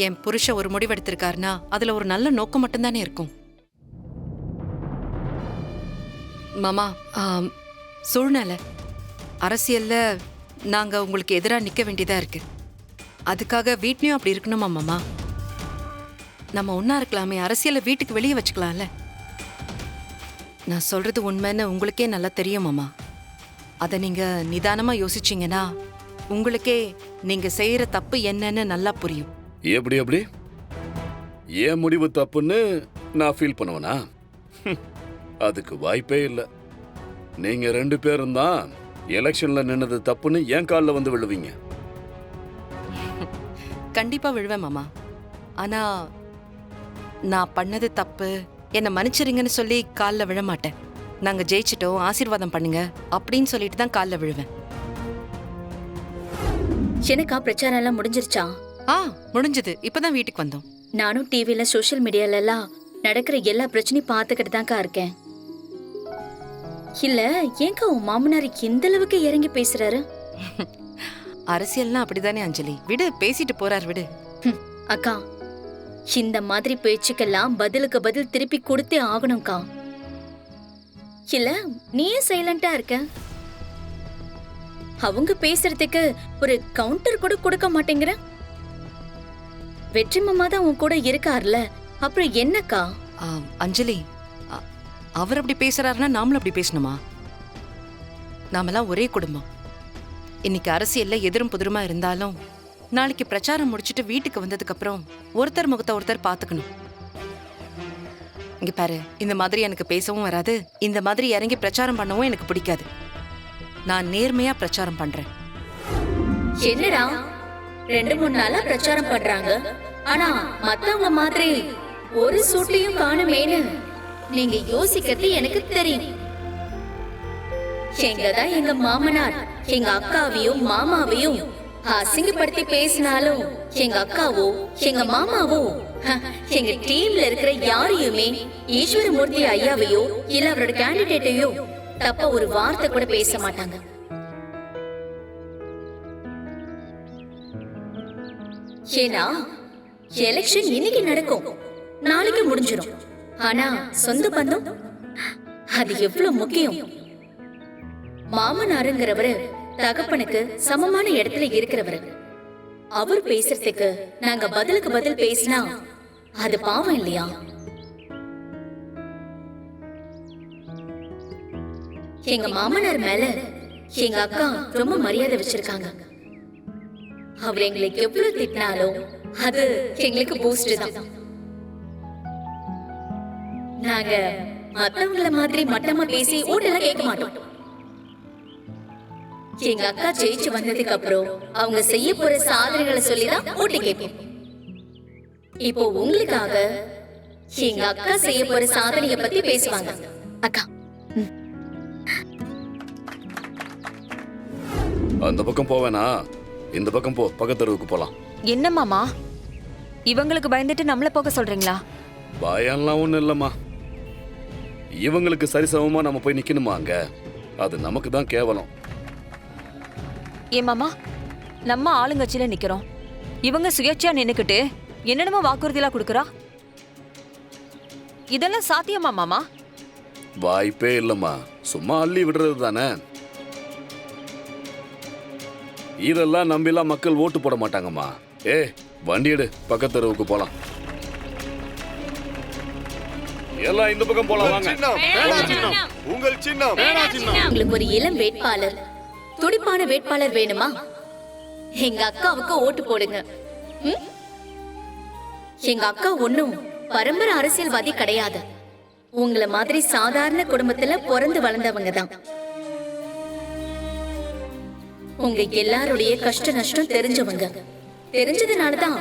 என் புருஷன் ஒரு முடிவெடுத்திருக்காருன்னா அதுல ஒரு நல்ல நோக்கம் மட்டும்தானே இருக்கும். மாமா, சூழ்நிலை அரசியல்ல நாங்க உங்களுக்கு எதிரா நிக்க வேண்டியதா இருக்கு. அதுக்காக வீட்லயும் அப்படி இருக்கணுமா மாமா? நம்ம ஒன்னா இருக்கலாமே, அரசியலை வீட்டுக்கு வெளியே வச்சுக்கலாம்ல. நான் சொல்றது உண்மைன்னு உங்களுக்கே நல்லா தெரியும் மாமா. அதை நீங்க நிதானமா யோசிச்சீங்கன்னா உங்களுக்கே நீங்க செய்யற தப்பு என்னன்னு நல்லா புரியும். எப்படி எப்படி ஏன் முடிவு தப்புன்னு நான் ஃபீல் பண்ணுவேனா? அதுக்கு வாய்ப்பே இல்லை. நீங்க 2 பேரும் தான் எலெக்ஷன்ல நின்னது தப்புன்னு என் காலில் வந்து விழுவீங்க. கண்டிப்பா விழுவேன் மாமா. ஆனா நான் பண்ணது தப்பு, என்னை மன்னிச்சிருங்கன்னு சொல்லி காலில் விழ மாட்டேன். நாங்க ஜெயிச்சிட்டோம், ஆசீர்வாதம் பண்ணுங்க அப்படின்னு சொல்லிட்டு தான் காலில் விழுவேன். எனக்கா பிரச்சாரம் எல்லாம் முடிஞ்சிருச்சா? முடிஞ்சது. இப்பதான் வீட்டுக்கு வந்தோம். நானும் டிவில சோசியல் மீடியால எல்லாம் நடக்கிற எல்லா பிரச்சனையும் பார்த்துக்கிட்டு தான்க்கா இருக்கேன். இல்ல ஏங்கா உன் மாமனார் இந்த அளவுக்கு இறங்கி பேசுறாரு? அரசியல்னா அப்படிதானே அஞ்சலி. விடு, பேசிட்டு போறார், விடு. அக்கா, இந்த மாதிரி பேச்சுக்கெல்லாம் பதிலுக்கு பதில் திருப்பி கொடுத்தே ஆகணும்க்கா. இல்ல நீயே சைலண்டா இருக்க. அவங்க பேசுறதுக்கு ஒரு கவுண்டர் கூட கொடுக்க மாட்டேங்கிற. வெற்றி மாமா தான் உன் கூட இருக்கார்ல, அப்புறம் என்னக்கா? அஞ்சலி, அவர் அப்படி பேசுறாருன்னா நாமளும் அப்படி பேசணுமா? நாமெல்லாம் ஒரே குடும்பம். இன்னைக்கு அரசியல்ல எதிரும் புதிருமா இருந்தாலும் நாளைக்கு பிரச்சாரம் முடிச்சுட்டு வீட்டுக்கு வந்ததுக்கு அப்புறம் ஒருத்தர் முகத்தை ஒருத்தர் பாத்துக்கணும். இங்க பாரு, இந்த மாதிரி எனக்கு பேசவும் வராது, இந்த மாதிரி இறங்கி பிரச்சாரம் பண்ணவும் எனக்கு பிடிக்காது. நான் நேர்மையா பிரச்சாரம் பண்றேன். என்னடா 2-3 நாளா பிரச்சாரம் பண்றாங்க, ஆனா மத்தவங்க மாதிரி ஒரு சூட்டையும் காணுமேனு நீங்க யோசிக்கிறது எனக்கு தெரியும். எங்கதான் எங்க மாமனார் எங்க அக்காவையும் மாமாவையும் அசிங்கப்படுத்தி பேசினாலும் எங்க அக்காவோ எங்க மாமாவோ எங்க டீம்ல இருக்கிற யாரையுமே ஈஸ்வரமூர்த்தி ஐயாவையோ இல்ல அவரோட கேண்டிடேட்டையோ தப்ப ஒரு வார்த்தை கூட பேச மாட்டாங்க. ஏன்னா எலெக்ஷன் இன்னைக்கு நடக்கும், நாளைக்கு முடிஞ்சிடும். ஆனா சொந்த பந்தம் அது எவ்வளவு முக்கியம். மாமனாருங்கிறவரு தகப்பனுக்கு சமமான இடத்துல இருக்கிறவரு. அவர் பேசுறதுக்கு நாங்க பதிலுக்கு பதில் பேசினா அது பாவம் இல்லையா? எங்க மாமனார் மேல எங்க அக்கா ரொம்ப மரியாதை வச்சிருக்காங்க. அவர் எங்களுக்கு எவ்வளவு திட்டினாலும் அது எங்களுக்கு பூஸ்ட் தான். நாங்க மத்தவங்கள மாதிரி மட்டமா பேசி ஓட்டெல்லாம் கேட்க மாட்டோம். எங்க அக்கா ஜெயிச்சு வந்ததுக்கு அப்புறம் அவங்க செய்ய போற சாதனைகளை சொல்லிதான் ஓட்டு கேட்போம். இப்போ உங்களுக்காக எங்க அக்கா செய்ய போற சாதனையை பத்தி பேசுவாங்க. அக்கா, அந்த பக்கம் போவேனா? இந்த பக்கம் போ, பக்கத்தெருவுக்கு போலாம். என்ன மாமா, இவங்களுக்கு பயந்துட்டு நம்மள போக சொல்றீங்களா? பயம்லாம் ஒண்ணும் இல்லம்மா. இவங்களுக்கு சரிசமமா நம்ம போய் நிக்கணுமா அங்க? அது நமக்கு தான் கேவலம். ஏன் மாமா, நம்ம ஆளுங்கட்சியில நிக்கிறோம், இவங்க சுயேட்சையா நின்னுக்கிட்டு என்னென்னமோ வாக்குறுதியெல்லாம் கொடுக்கறா. இதெல்லாம் சாத்தியமா மாமா? வாய்ப்பே இல்லம்மா, சும்மா அள்ளி விடுறது தானே. இதெல்லாம் நம்பிலாம் மக்கள் ஓட்டு போட மாட்டாங்கம்மா. வண்டி எடு, பக்கத்தெருவுக்கு போலாம். எல்லாம் இந்த பக்கம் போலாம் வாங்க. உங்கள் சின்னம் உங்களுக்கு ஒரு இளம் வேட்பாளர், துடிப்பான வேட்பாளர் வேணுமா? எங்க அக்காவுக்கு ஓட்டு போடுங்க. எங்க அக்கா ஒண்ணும் பரம்பரை அரசியல்வாதி கிடையாது. உங்களை மாதிரி சாதாரண குடும்பத்துல பிறந்து வளர்ந்தவங்க தான். உங்க எல்லாருடைய கஷ்ட நஷ்டம் தெரிஞ்சவங்க. தெரிஞ்சதுனாலதான்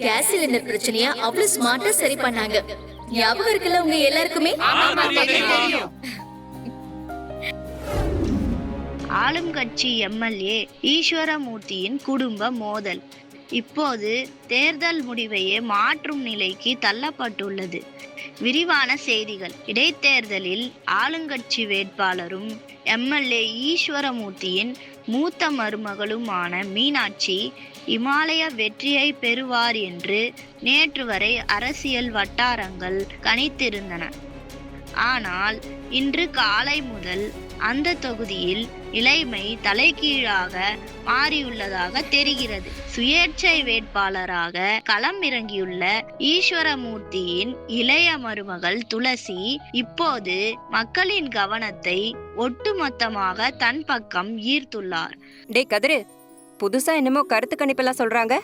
கேஸ் சிலிண்டர் பிரச்சனையா அவ்வளவு ஸ்மார்ட்டா சரி பண்ணாங்க. ஞாபகம் இருக்குல்ல உங்க எல்லாருக்குமே? ஆளும் கட்சி எம்எல்ஏ ஈஸ்வரமூர்த்தியின் குடும்ப மோதல் இப்போது தேர்தல் முடிவையே மாற்றும் நிலைக்கு தள்ளப்பட்டுள்ளது. விரிவான செய்திகள். இடைத்தேர்தலில் ஆளுங்கட்சி வேட்பாளரும் எம்எல்ஏ ஈஸ்வரமூர்த்தியின் மூத்த மருமகளுமான மீனாட்சி இமாலய வெற்றியை பெறுவார் என்று நேற்று வரை அரசியல் வட்டாரங்கள் கணித்திருந்தன. ஆனால் இன்று காலை முதல் அந்த தொகுதியில் நிலைமை தலைகீழாக மாறியுள்ளதாக தெரிகிறது. சுயேட்சை வேட்பாளராக களம் இறங்கியுள்ள ஈஸ்வரமூர்த்தியின் இளைய மருமகள் துளசி இப்போது மக்களின் கவனத்தை ஒட்டுமொத்தமாக தன் பக்கம் ஈர்த்துள்ளார். டே கதிரு, புதுசா என்னமோ கருத்து கணிப்பெல்லாம் சொல்றாங்க.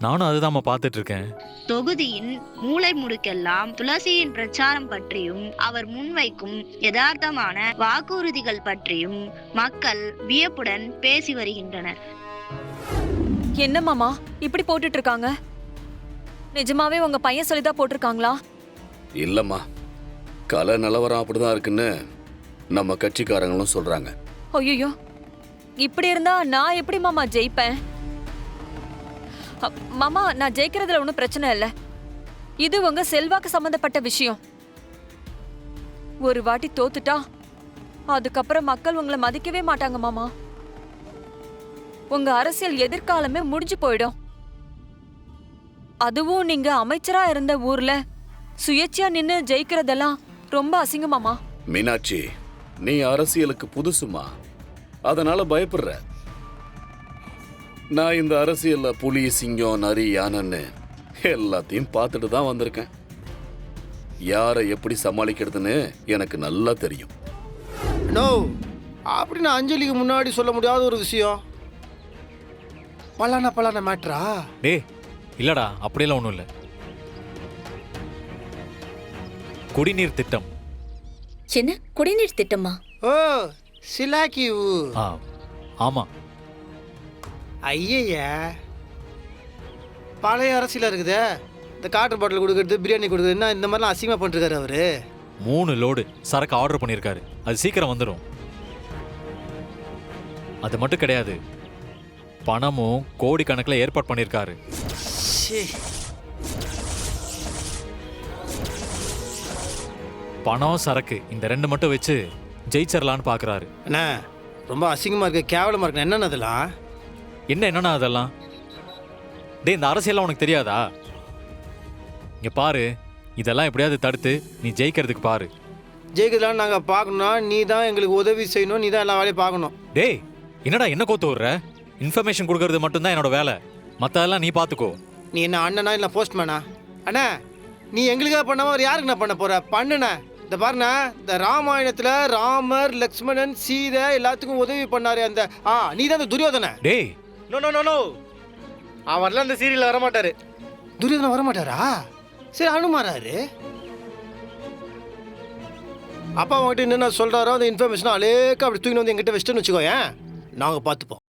நானும் அதுதான் பார்த்துட்டு இருக்கேன். தொகுதியின் மூலை முடுக்கெல்லாம் துளசியின் பிரச்சாரம் பற்றியும் அவர் முன்வைக்கும் யதார்த்தமான வாக்குறுதிகள் பற்றியும் மக்கள் வியப்புடன் பேசி வருகின்றனர். என்ன மாமா இப்படி போட்டுட்டு இருக்காங்க? நிஜமாவே உங்க பையன் சொல்லிதான் போட்டிருக்காங்களா? இல்லம்மா, கலை நிலவரம் அப்படிதான் இருக்குன்னு நம்ம கட்சிக்காரங்களும் சொல்றாங்க. ஐயோ, இப்படி இருந்தா நான் எப்படி மாமா ஜெயிப்பேன்? மாமா, நான் ஜெயிக்கிறதுல ஒன்றும் பிரச்சனை இல்லை. இது உங்க செல்வாக்கு சம்பந்தப்பட்ட விஷயம். ஒரு வாட்டி தோத்துட்டா அதுக்கப்புறம் மக்கள் உங்களை மதிக்கவே மாட்டாங்க மாமா. உங்க அரசியல் எதிர்காலமே முடிஞ்சு போயிடும். அதுவும் நீங்க அமைச்சரா இருந்த ஊர்ல சுயேட்சையா நின்னு ஜெயிக்கிறதெல்லாம் ரொம்ப அசிங்கமாமா. மீனாட்சி, நீ அரசியலுக்கு புதுசுமா, அதனால பயப்படுற. நான் இந்த அரசியல்ல புலி, சிங்கம், நரி, யானைன்னு எல்லாத்தையும் பார்த்துட்டு தான் வந்திருக்கேன். யாரை எப்படி சமாளிக்கிறதுன்னு எனக்கு நல்லா தெரியும். நோ, அப்படின்னு அஞ்சலிக்கு முன்னாடி சொல்ல முடியாத ஒரு விஷயம். பலான மேட்ரா? டே இல்லடா, அப்படியெல்லாம் ஒன்றும் இல்லை. குடிநீர் திட்டம். என்ன குடிநீர் திட்டமா? ஓ, சிலாக்கி. ஆமா. ஐய, பழைய அரசியல இருக்குதே. இந்த காட்டர் பாட்டில் கொடுக்கறது, பிரியாணி கொடுக்குறதுன்னா இந்த மாதிரிலாம் அசிங்கமாக பண்ணிருக்காரு அவரு. 3 லோடு சரக்கு ஆர்டர் பண்ணியிருக்காரு. அது சீக்கிரம் வந்துடும். அது மட்டும் கிடையாது, பணமும் கோடிக்கணக்கில் ஏற்பாடு பண்ணியிருக்காரு. பணம், சரக்கு, இந்த 2 மட்டும் வச்சு ஜெயிச்சிடலான்னு பார்க்குறாரு. அண்ணா, ரொம்ப அசிங்கமாக இருக்கு, கேவலமாக இருக்கு. என்னென்ன அதெல்லாம்? என்னன்னா அதெல்லாம்? டே, இந்த அரசியல்லாம் உனக்கு தெரியாதா? இங்க பாரு, இதெல்லாம் எப்படியாவது தடுத்து நீ ஜெயிக்கிறதுக்கு பாரு. ஜெயிக்கிறதுலாம் நாங்கள் பார்க்கணும்னா நீ தான் எங்களுக்கு உதவி செய்யணும், நீ தான் எல்லா வேலையும் பார்க்கணும். டேய், என்னடா என்ன கோத்து விடுற? இன்ஃபர்மேஷன் கொடுக்கறது மட்டும்தான் என்னோட வேலை, மற்றதெல்லாம் நீ பார்த்துக்கோ. நீ என்ன அண்ணனா இல்லை போஸ்ட்மேனா? அண்ணா, நீ எங்களுக்காக பண்ணாம அவர் யாருக்கு நான் பண்ண போற? பண்ணுண்ணா. இந்த பாருண்ணா, இந்த ராமாயணத்தில் ராமர், லக்ஷ்மணன், சீதை எல்லாத்துக்கும் உதவி பண்ணாரு அந்த நீ தான் அந்த துரியோதனை. டேய், நோ, அவர்லாம் இந்த சீரியல்ல வரமாட்டாரு. துரியோதனை வரமாட்டாரா? சரி, அனுமாராரு. அப்பா அவங்ககிட்ட என்னென்ன சொல்றாரோ அந்த இன்ஃபர்மேஷன் அலேக்க அப்படி தூக்கி வந்து எங்கிட்ட வச்சுட்டுன்னு வச்சுக்கோ, நாங்கள் பார்த்துப்போம்.